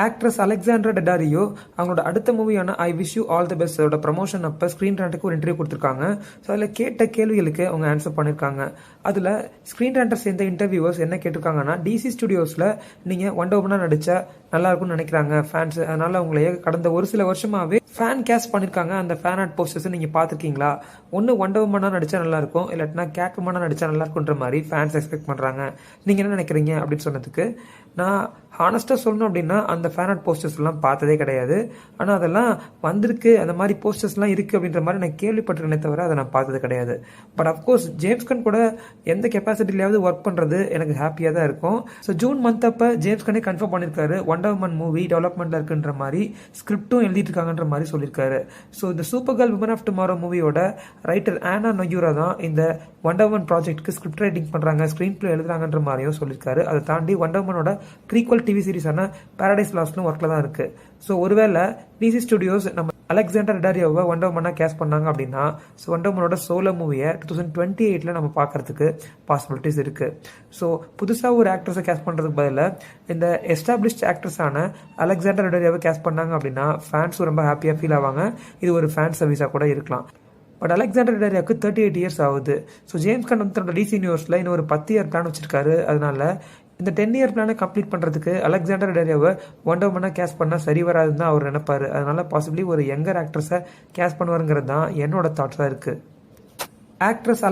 Actress Alexandra Daddario அவங்களோட அடுத்த மூவியான I wish you all the best அதோட ப்ரமோஷன் அப்போ ஸ்க்ரீன் ரேண்டருக்கு ஒரு இன்டர்வியூ கொடுத்துருக்காங்க. ஸோ அதில் கேட்ட கேள்விகளுக்கு அவங்க ஆன்சர் பண்ணியிருக்காங்க. அதில் ஸ்க்ரீன் ரேண்டர் சேர்ந்த இன்டர்வியூவர்ஸ் என்ன கேட்டிருக்காங்கன்னா, டிசி ஸ்டுடியோஸில் நீங்கள் ஒண்டர் உமனாக நடித்தா நல்லா இருக்கும்னு நினைக்கிறாங்க ஃபேன்ஸ். அதனால உங்களையே கடந்த ஒரு சில வருஷமாகவே ஃபேன் கேஸ்ட் பண்ணியிருக்காங்க. அந்த ஃபேன் ஆர்ட் போஸ்டர்ஸ் நீங்கள் பார்த்துருக்கீங்களா? ஒன்று ஒண்டர் உமனாக நடித்தா நல்லாயிருக்கும், இல்லாட்டினா கேட் உமனாக நடித்தா நல்லா இருக்குன்ற மாதிரி ஃபேன்ஸ் எக்ஸ்பெக்ட் பண்ணுறாங்க. நீங்கள் என்ன நினைக்கிறீங்க அப்படின்னு சொன்னதுக்கு, நான் ஹானஸ்ட்டாக சொல்லணும் அப்படின்னா அந்த ஃபேன் ஆர்ட் போஸ்டர்ஸ் எல்லாம் பார்த்ததே கிடையாது. ஆனால் அதெல்லாம் வந்திருக்கு, அந்த மாதிரி போஸ்டர்ஸ்லாம் இருக்குது அப்படின்ற மாதிரி நான் கேள்விப்பட்டிருக்கேனே தவிர அதை நான் பார்த்தது கிடையாது. பட் அஃப்கோர்ஸ் ஜேம்ஸ் கன் கூட எந்த கெப்பாசிட்டிலையாவது ஒர்க் பண்ணுறது எனக்கு ஹாப்பியாக தான் இருக்கும். ஸோ ஜூன் மந்த் அப்போ ஜேம்ஸ் கனே கன்ஃபார்ம் பண்ணியிருக்காரு ஒண்டர் உமன் மூவி டெவலப்மெண்ட்டில் இருக்குன்ற மாதிரி, ஸ்கிரிப்டும் எழுதிட்டு இருக்காங்கன்ற மாதிரி சொல்லியிருக்காரு. ஸோ இந்த Supergirl Woman of Tomorrow மூவியோட ரைட்டர் ஆனா நொயூரா தான் இந்த ஒண்டர் உமன் ப்ராஜெக்ட்டுக்கு ஸ்கிரிப்ட் ரைட்டிங் பண்ணுறாங்க, ஸ்க்ரீன் பிளே எழுதுறாங்கன்ற மாதிரியும் சொல்லியிருக்காரு. அதை தாண்டி ஒண்டர் உமனோட ப்ரீக்வல் டிவி சீரிஸான பாரடைஸ் லாஸ்ட்னு ஒர்க்கில் தான் இருக்குது. ஸோ ஒருவேளை டிசி ஸ்டுடியோஸ் நம்ம அலெக்சாண்டர் டெடாரியோவை ஒண்டர் உமனாக கேஸ்ட் பண்ணாங்க அப்படின்னா, ஸோ ஒண்டர் உமனோட சோலோ மூவியை 2028 நம்ம பார்க்கறதுக்கு பாசிபிலிட்டிஸ் இருக்குது. ஸோ புதுசாக ஒரு ஆக்ட்ரஸை கேஸ்ட் பண்ணுறதுக்கு பதிலாக இந்த எஸ்டாப்ளிஷ்ட் ஆக்ட்ரஸான அலெக்சாண்டர் டெடாரியோவை கேஸ்ட் பண்ணாங்க அப்படின்னா ஃபேன்ஸும் ரொம்ப ஹாப்பியாக ஃபீல் ஆவாங்க. இது ஒரு ஃபேன் சர்வீஸாக கூட இருக்கலாம். பட் அலெக்சாண்டர் டெடாரியோவுக்கு 38 இயர்ஸ் ஆகுது. ஸோ ஜேம்ஸ் கன் வந்து தன்னோட டிசி யூனிவர்ஸில் இன்னும் ஒரு 10 இயர் பிளான் வச்சிருக்காரு. அதனால இந்த 10 இயர் பிளானை கம்ப்ளீட் பண்ணுறதுக்கு அலெக்சாண்டர் டெடாரியோவை ஒண்டர் உமனாக கேஸ்ட் பண்ணால் சரி வராதுன்னு தான் அவர் நினைப்பாரு. அதனால பாசிபிளி ஒரு யங்கர் ஆக்ட்ரஸை கேஸ்ட் பண்ணுவாருங்கிறது தான் என்னோட தாட்ஸாக இருக்குது. ஆக்ட்ரஸ்